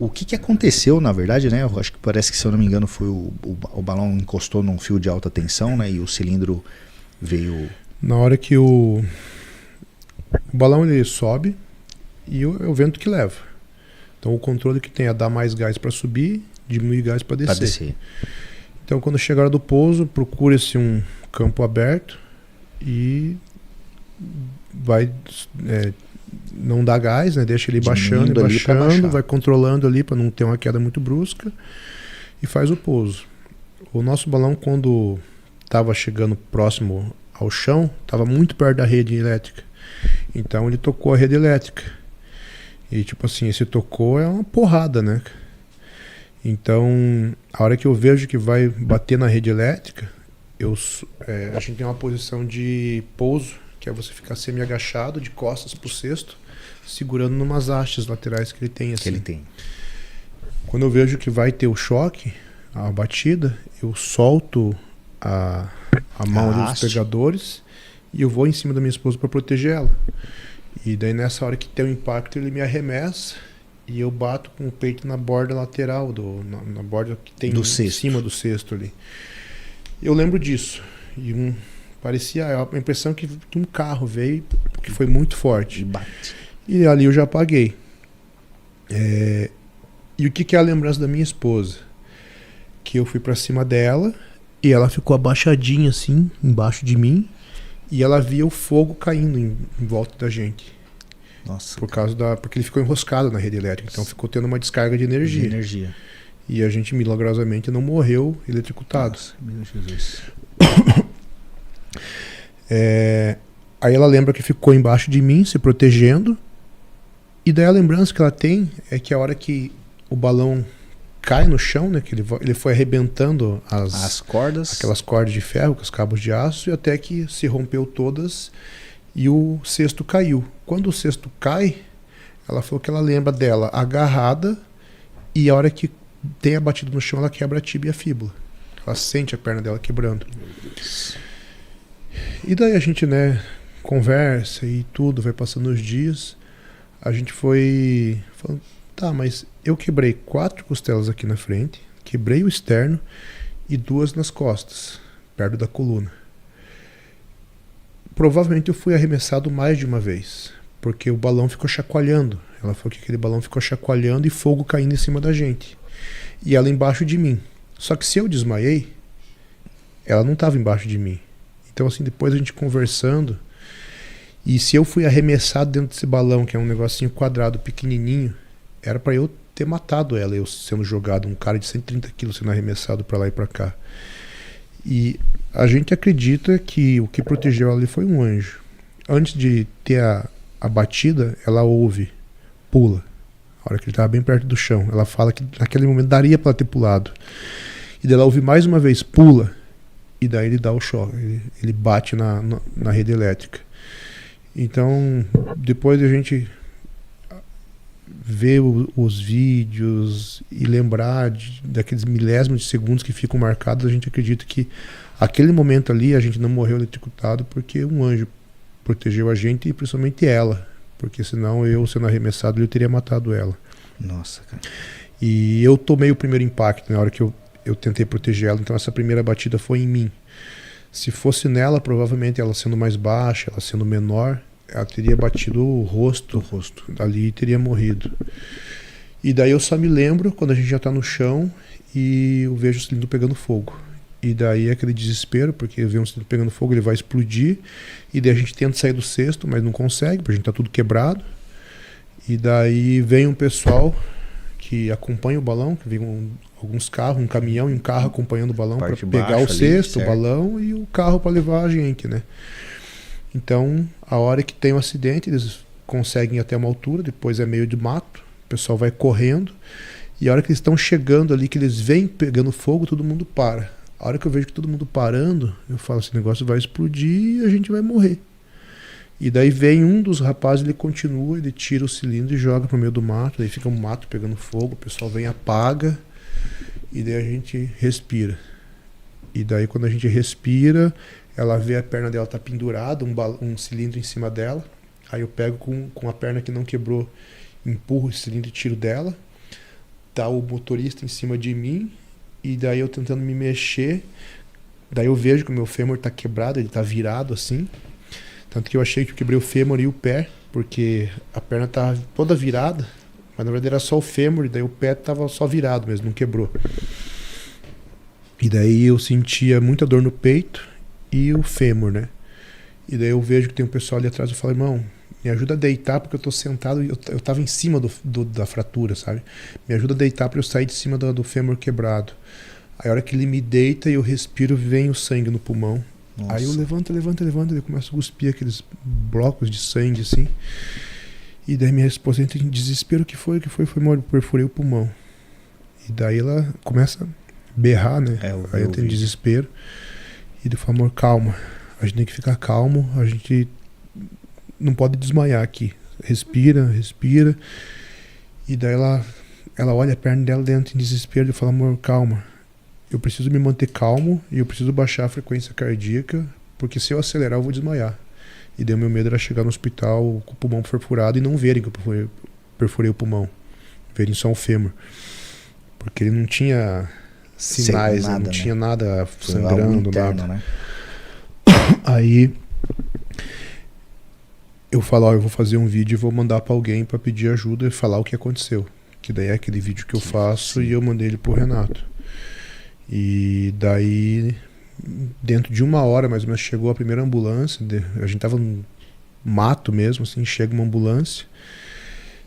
O que aconteceu, na verdade, né? Eu acho que parece que, se eu não me engano, foi o balão encostou num fio de alta tensão, né? E o cilindro veio... Na hora que o balão ele sobe e é o vento que leva. Então o controle que tem é dar mais gás para subir, diminuir gás para descer. Então quando chega a hora do pouso, procura-se um campo aberto e vai não dá gás, né? Deixa ele baixando e baixando, vai controlando ali para não ter uma queda muito brusca e faz o pouso. O nosso balão, quando estava chegando próximo ao chão, estava muito perto da rede elétrica. Então ele tocou a rede elétrica. E tipo assim, esse tocou é uma porrada, né? Então, a hora que eu vejo que vai bater na rede elétrica, a gente tem uma posição de pouso, que é você ficar semi-agachado, de costas pro cesto, segurando numas hastes laterais que ele tem. Assim. Que ele tem. Quando eu vejo que vai ter o choque, a batida, eu solto a mão ali dos pegadores e eu vou em cima da minha esposa para proteger ela. E daí nessa hora que tem o impacto, ele me arremessa e eu bato com o peito na borda lateral, na borda que tem em cima do cesto ali. Eu lembro disso. E parecia a impressão que um carro veio, que foi muito forte. E ali eu já apaguei. E o que é a lembrança da minha esposa? Que eu fui pra cima dela e ela ficou abaixadinha assim, embaixo de mim, e ela via o fogo caindo em volta da gente. Nossa. Porque ele ficou enroscado na rede elétrica, então ficou tendo uma descarga de energia. E a gente milagrosamente não morreu eletrocutado. Nossa, meu Jesus. Aí ela lembra que ficou embaixo de mim, se protegendo. E daí a lembrança que ela tem é que a hora que o balão cai no chão, né, que ele foi arrebentando as cordas, aquelas cordas de ferro com os cabos de aço, e até que se rompeu todas e o cesto caiu. Quando o cesto cai, ela falou que ela lembra dela agarrada, e a hora que tem a batida no chão, ela quebra a tíbia e a fíbula. Ela sente a perna dela quebrando. E daí a gente, né, conversa e tudo, vai passando os dias. A gente foi falando, tá, mas eu quebrei 4 costelas aqui na frente, quebrei o externo e 2 nas costas, perto da coluna. Provavelmente eu fui arremessado mais de uma vez, porque o balão ficou chacoalhando. Ela falou que aquele balão ficou chacoalhando e fogo caindo em cima da gente. E ela embaixo de mim. Só que se eu desmaiei, ela não estava embaixo de mim. Então assim, depois a gente conversando, e se eu fui arremessado dentro desse balão, que é um negocinho quadrado, pequenininho, era para eu ter matado ela, eu sendo jogado, um cara de 130 quilos sendo arremessado para lá e para cá. E a gente acredita que o que protegeu ela ali foi um anjo. Antes de ter a batida, ela ouve, pula. A hora que ele estava bem perto do chão, ela fala que naquele momento daria para ela ter pulado. E daí ela ouve mais uma vez, pula. E daí ele dá o choque, ele bate na rede elétrica. Então, depois a gente ver os vídeos e lembrar daqueles milésimos de segundos que ficam marcados, a gente acredita que aquele momento ali a gente não morreu eletrocutado porque um anjo protegeu a gente e principalmente ela, porque senão eu sendo arremessado eu teria matado ela. Nossa, cara. E eu tomei o primeiro impacto na hora que eu tentei proteger ela, então essa primeira batida foi em mim. Se fosse nela, provavelmente ela sendo mais baixa, ela sendo menor, ela teria batido o rosto ali e teria morrido. E daí eu só me lembro quando a gente já está no chão e eu vejo o cilindro pegando fogo. E daí é aquele desespero, porque vê um cilindro pegando fogo, ele vai explodir. E daí a gente tenta sair do cesto, mas não consegue, porque a gente está tudo quebrado. E daí vem um pessoal que acompanha o balão, que vem alguns carros, um caminhão e um carro acompanhando o balão para pegar o cesto, o balão e o carro para levar a gente, né? Então, a hora que tem um acidente, eles conseguem ir até uma altura, depois é meio de mato, o pessoal vai correndo, e a hora que eles estão chegando ali, que eles vêm pegando fogo, todo mundo para. A hora que eu vejo que todo mundo parando, eu falo, esse negócio vai explodir e a gente vai morrer. E daí vem um dos rapazes, ele continua, ele tira o cilindro e joga pro meio do mato, daí fica um mato pegando fogo, o pessoal vem, apaga, e daí a gente respira. E daí quando a gente respira, ela vê a perna dela tá pendurada, um cilindro em cima dela. Aí eu pego com a perna que não quebrou, empurro esse cilindro e tiro dela. tá o motorista em cima de mim, e daí eu tentando me mexer, daí eu vejo que o meu fêmur tá quebrado, ele tá virado assim, tanto que eu achei que eu quebrei o fêmur e o pé, porque a perna tava toda virada, mas na verdade era só o fêmur, e daí o pé tava só virado mesmo, não quebrou. E daí eu sentia muita dor no peito e o fêmur, né? E daí eu vejo que tem um pessoal ali atrás, eu falo, irmão, me ajuda a deitar, porque eu tô sentado e eu tava em cima da fratura, sabe? Me ajuda a deitar pra eu sair de cima do fêmur quebrado. Aí a hora que ele me deita e eu respiro, vem o sangue no pulmão. Nossa. Aí eu levanto, ele começa a cuspir aqueles blocos de sangue, assim. E daí minha esposa entra em desespero, o que foi? Foi mal, eu perfurei o pulmão. E daí ela começa a berrar, né? Aí eu tenho desespero. E eu falo, amor, calma. A gente tem que ficar calmo, a gente não pode desmaiar aqui. Respira. E daí ela olha a perna dela dentro em desespero e fala, amor, calma. Eu preciso me manter calmo e eu preciso baixar a frequência cardíaca, porque se eu acelerar eu vou desmaiar. E daí o meu medo era chegar no hospital com o pulmão perfurado e não verem que eu perfurei o pulmão. Verem só o fêmur. Porque ele não tinha sinais, nada, não tinha nada sangrando, interno, nada. Né? Aí eu falo, eu vou fazer um vídeo e vou mandar pra alguém pra pedir ajuda e falar o que aconteceu. Que daí é aquele vídeo que eu faço. Sim. E eu mandei ele pro Renato. E daí, dentro de 1 hora mais ou menos, chegou a primeira ambulância. A gente tava no mato mesmo, assim, chega uma ambulância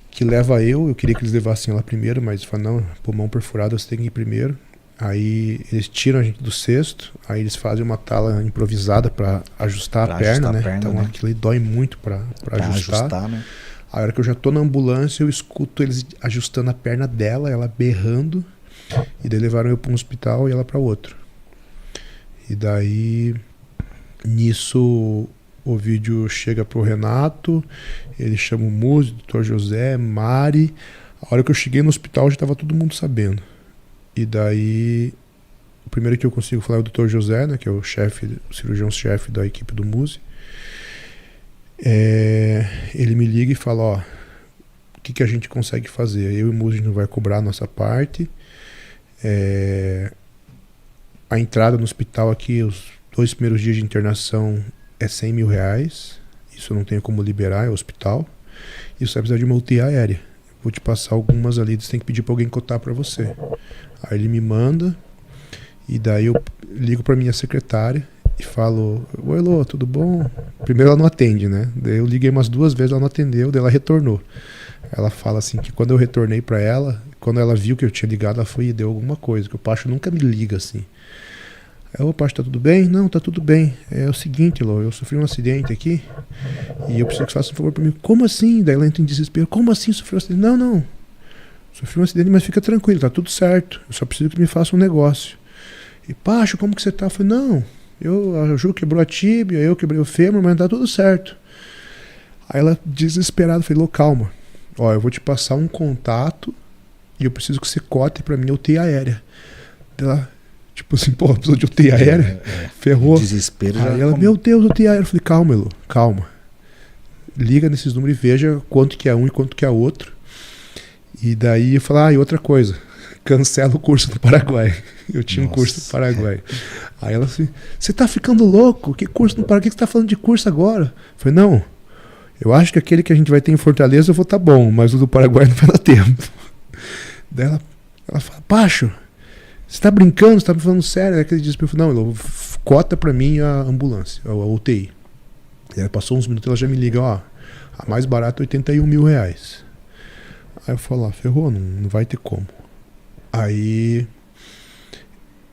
que leva eu queria que eles levassem ela primeiro, mas falaram, não, pulmão perfurado, você tem que ir primeiro. Aí eles tiram a gente do cesto, aí eles fazem uma tala improvisada para ajustar a perna, né? Então né? Aquilo aí dói muito para ajustar. Né? A hora que eu já tô na ambulância, eu escuto eles ajustando a perna dela, ela berrando, e daí levaram eu para um hospital e ela para outro. E daí, nisso, o vídeo chega pro Renato, ele chama o músico, o Dr. José, Mari. A hora que eu cheguei no hospital já estava todo mundo sabendo. E daí, o primeiro que eu consigo falar é o Dr. José, né, que é o chefe, o cirurgião-chefe da equipe do Muzi. Ele me liga e fala, ó, o que a gente consegue fazer? Eu e o Muzi não vai cobrar a nossa parte. A entrada no hospital aqui, os 2 primeiros dias de internação é R$100 mil. Isso eu não tenho como liberar, é o hospital. E você vai precisar de uma UTI aérea. Vou te passar algumas ali, você tem que pedir para alguém cotar para você. Aí ele me manda, e daí eu ligo para minha secretária e falo, oi Lô, tudo bom? Primeiro ela não atende, né? Daí eu liguei umas 2 vezes, ela não atendeu, daí ela retornou. Ela fala assim que quando eu retornei para ela, quando ela viu que eu tinha ligado, ela foi e deu alguma coisa, que o Pacho nunca me liga assim. Ô Pacho, tá tudo bem? Não, tá tudo bem. É o seguinte, Lô, eu sofri um acidente aqui e eu preciso que você faça um favor pra mim. Como assim? Daí ela entra em desespero. Como assim sofreu um acidente? Não. Sofri um acidente, mas fica tranquilo, tá tudo certo. Eu só preciso que me faça um negócio. E Pacho, como que você tá? Eu falei, não, a Ju quebrou a tíbia, eu quebrei o fêmur, mas tá tudo certo. Aí ela, desesperada, falou, calma. Ó, eu vou te passar um contato e eu preciso que você cote pra mim a UTI aérea. Ela, tipo assim, pô, precisou de UTI aérea? Ferrou. Desespero. Aí ela, meu Deus, UTI aérea. Eu falei, calma, Elô, calma. Liga nesses números e veja quanto que é um e quanto que é outro. E daí eu falei, e outra coisa, cancela o curso do Paraguai. Eu tinha um curso do Paraguai. Aí ela assim, você tá ficando louco? Que curso no Paraguai? O que você tá falando de curso agora? Eu falei, não, eu acho que aquele que a gente vai ter em Fortaleza eu vou tá bom, mas o do Paraguai não vai dar tempo. Daí ela fala, Pacho, você tá brincando? Você tá me falando sério? Aí aquele desespero, eu falei, não, Elô, cota pra mim a ambulância, a UTI. E ela passou uns minutos, ela já me liga, ó, a mais barata é R$81 mil. Aí eu falo, ferrou, não vai ter como. Aí,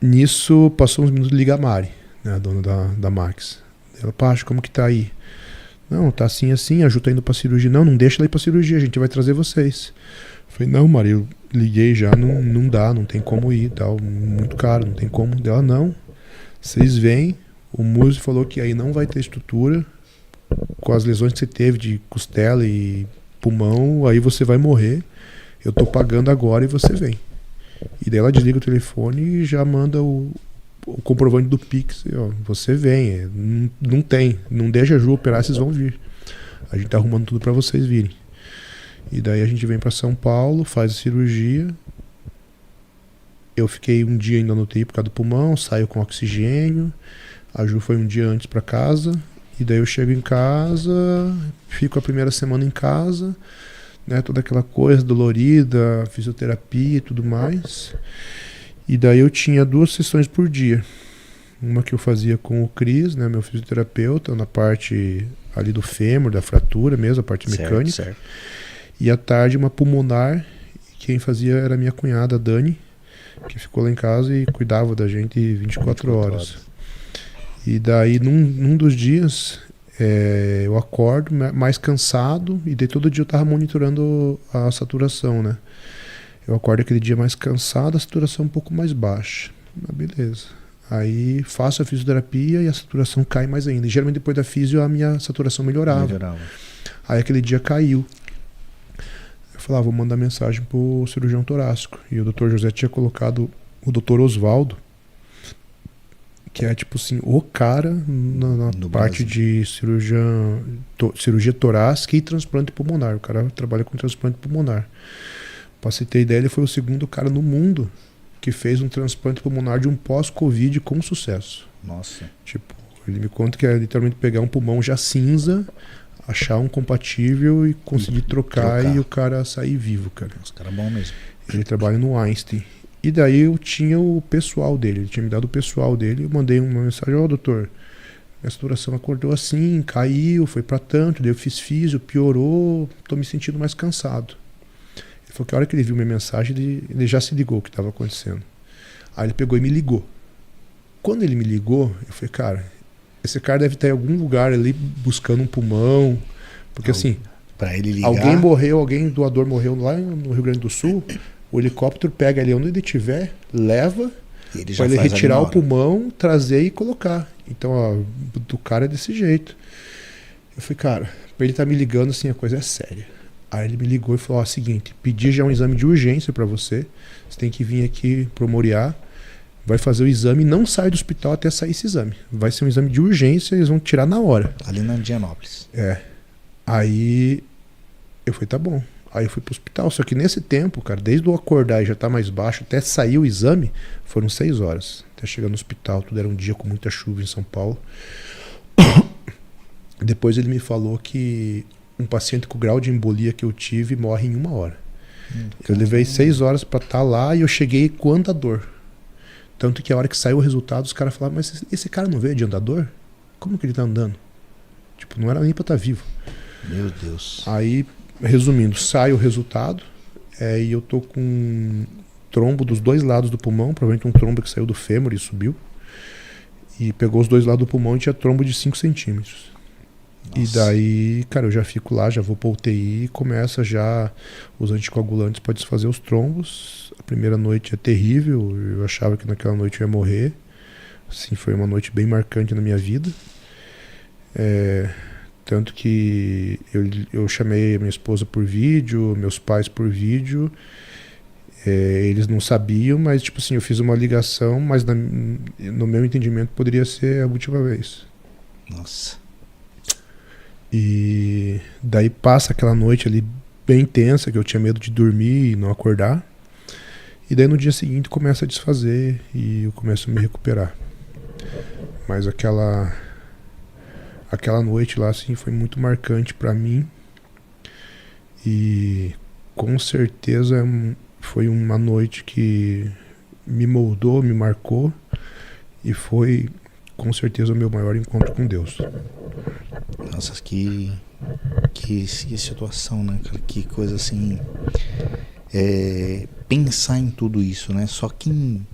nisso, passou uns minutos, liga a Mari, né, a dona da Max. Ela, Pacho, como que tá aí? Não, tá assim, a Ju tá indo pra cirurgia. Não deixa ela ir pra cirurgia, a gente vai trazer vocês. Eu falei, não, Mari, eu liguei já, não dá, não tem como ir, tal, muito caro, não tem como. Ela, não, vocês vêm, o músico falou que aí não vai ter estrutura, com as lesões que você teve de costela e pulmão, aí você vai morrer, eu tô pagando agora e você vem. E daí ela desliga o telefone e já manda o comprovante do Pix, ó, você vem, não deixa a Ju operar, vocês vão vir. A gente tá arrumando tudo pra vocês virem. E daí a gente vem pra São Paulo, faz a cirurgia, eu fiquei um dia ainda no UTI por causa do pulmão, saio com oxigênio. A Ju foi um dia antes para casa. E daí eu chego em casa, fico a primeira semana em casa, né, toda aquela coisa dolorida, fisioterapia e tudo mais. E daí eu tinha 2 sessões por dia. Uma que eu fazia com o Cris, né, meu fisioterapeuta, na parte ali do fêmur, da fratura mesmo, a parte mecânica. Certo. E à tarde uma pulmonar, quem fazia era a minha cunhada, a Dani, que ficou lá em casa e cuidava da gente 24 horas. E daí num dos dias eu acordo mais cansado, e daí todo dia eu tava monitorando a saturação, né? Eu acordo aquele dia mais cansado, a saturação um pouco mais baixa. Mas beleza. Aí faço a fisioterapia e a saturação cai mais ainda. E geralmente depois da fisio a minha saturação melhorava. Aí aquele dia caiu. Eu falei, vou mandar mensagem pro cirurgião torácico. E o Dr. José tinha colocado o Dr. Osvaldo, que é tipo assim, o cara na parte de cirurgia torácica e transplante pulmonar. O cara trabalha com transplante pulmonar. Pra você ter ideia, ele foi o segundo cara no mundo que fez um transplante pulmonar de um pós-Covid com sucesso. Nossa. Tipo, ele me conta que é literalmente pegar um pulmão já cinza, achar um compatível e conseguir trocar e o cara sair vivo, cara. Esse cara é bom mesmo. Ele trabalha no Einstein. E daí eu tinha o pessoal dele, ele tinha me dado o pessoal dele, eu mandei uma mensagem, doutor, minha saturação acordou assim, caiu, foi pra tanto, daí eu fiz físio, piorou, tô me sentindo mais cansado. Ele falou que a hora que ele viu minha mensagem, ele já se ligou o que estava acontecendo. Aí ele pegou e me ligou. Quando ele me ligou, eu falei, cara, esse cara deve estar em algum lugar ali buscando um pulmão, porque assim, pra ele ligar, alguém morreu, alguém doador morreu lá no Rio Grande do Sul, o helicóptero pega ele onde ele estiver, leva, para ele retirar o pulmão, trazer e colocar. Então, do cara é desse jeito. Eu falei, cara, pra ele estar me ligando assim, a coisa é séria. Aí ele me ligou e falou, seguinte, pedi já um exame de urgência para você tem que vir aqui pro Moriá, vai fazer o exame e não sai do hospital até sair esse exame. Vai ser um exame de urgência, eles vão tirar na hora. Ali na Indianópolis. Aí eu falei, tá bom. Aí eu fui pro hospital, só que nesse tempo, cara, desde eu acordar e já tá mais baixo, até sair o exame, foram 6 horas. Até chegar no hospital, tudo era um dia com muita chuva em São Paulo. Depois ele me falou que um paciente com o grau de embolia que eu tive morre em 1 hora. Eu levei 6 horas pra estar lá e eu cheguei com andador. Tanto que a hora que saiu o resultado, os caras falaram, mas esse cara não veio de andador? Como que ele tá andando? Tipo, não era nem pra estar vivo. Meu Deus. Aí, resumindo, sai o resultado, e eu tô com um trombo dos 2 lados do pulmão, provavelmente um trombo que saiu do fêmur e subiu, e pegou os 2 lados do pulmão e tinha trombo de 5 centímetros. Nossa. E daí, cara, eu já fico lá, já vou pra UTI e começa já os anticoagulantes para desfazer os trombos. A primeira noite é terrível, eu achava que naquela noite eu ia morrer. Assim, foi uma noite bem marcante na minha vida. Tanto que eu chamei a minha esposa por vídeo, meus pais por vídeo. Eles não sabiam, mas tipo assim, eu fiz uma ligação, mas no meu entendimento poderia ser a última vez. Nossa. E daí passa aquela noite ali bem tensa, que eu tinha medo de dormir e não acordar. E daí no dia seguinte começa a desfazer e eu começo a me recuperar. Mas aquela noite lá assim foi muito marcante pra mim. E com certeza foi uma noite que me moldou, me marcou. E foi com certeza o meu maior encontro com Deus. Nossa, que situação, né, cara? Que coisa assim. Pensar em tudo isso, né? Só quem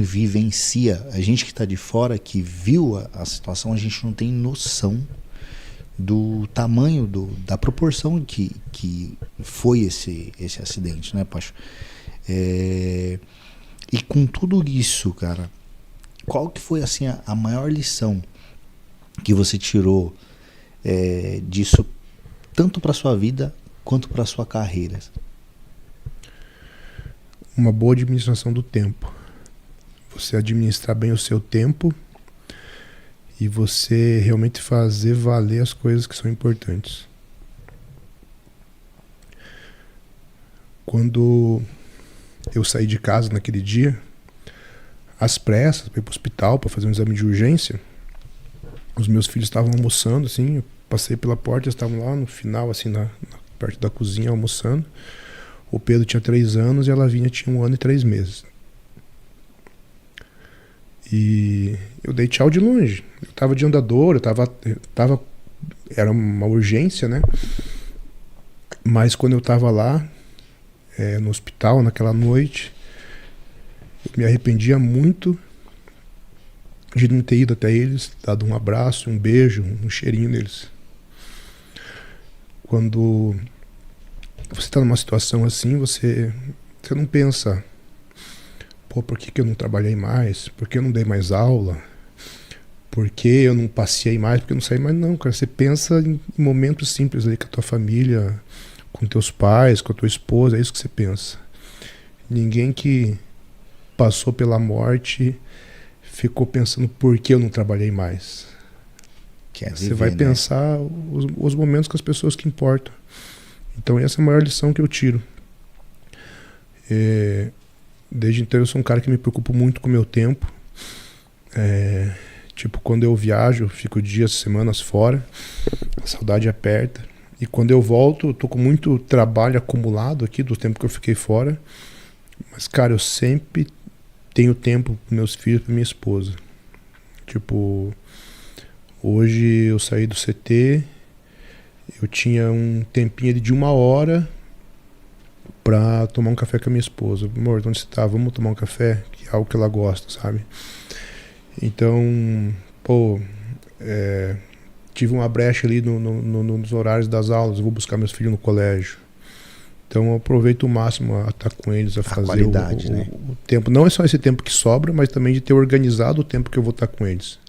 vivencia, a gente que está de fora, que viu a situação, a gente não tem noção do tamanho, da proporção que foi esse acidente, né, Pacho? E com tudo isso, cara, qual que foi assim a maior lição que você tirou disso, tanto para sua vida quanto para sua carreira? Uma boa administração do tempo. Você administrar bem o seu tempo e você realmente fazer valer as coisas que são importantes. Quando eu saí de casa naquele dia, às pressas, para ir para o hospital, para fazer um exame de urgência. Os meus filhos estavam almoçando, assim, eu passei pela porta, eles estavam lá no final, assim, perto da cozinha, almoçando. O Pedro tinha 3 anos e a Lavínia tinha 1 ano e 3 meses. E eu dei tchau de longe. Eu tava de andador, era uma urgência, né? Mas quando eu tava lá, no hospital, naquela noite, eu me arrependia muito de não ter ido até eles, dado um abraço, um beijo, um cheirinho neles. Quando você está numa situação assim, você não pensa, pô, por que eu não trabalhei mais? Por que eu não dei mais aula? Por que eu não passeei mais? Por que eu não saí mais? Não, cara, você pensa em momentos simples ali com a tua família, com teus pais, com a tua esposa, é isso que você pensa. Ninguém que passou pela morte ficou pensando por que eu não trabalhei mais. Você vai pensar os momentos com as pessoas que importam. Então essa é a maior lição que eu tiro. Desde então eu sou um cara que me preocupo muito com o meu tempo. Tipo, quando eu viajo, eu fico dias, semanas fora, a saudade aperta. E quando eu volto, eu tô com muito trabalho acumulado aqui do tempo que eu fiquei fora. Mas, cara, eu sempre tenho tempo para meus filhos, para minha esposa. Tipo, hoje eu saí do CT, eu tinha um tempinho ali de 1 hora pra tomar um café com a minha esposa. Amor, onde você tá? Vamos tomar um café? Que é algo que ela gosta, sabe? Então, pô, tive uma brecha ali nos horários das aulas, eu vou buscar meus filhos no colégio. Então eu aproveito o máximo a estar com eles, a fazer qualidade, né? o tempo. Não é só esse tempo que sobra, mas também de ter organizado o tempo que eu vou estar com eles.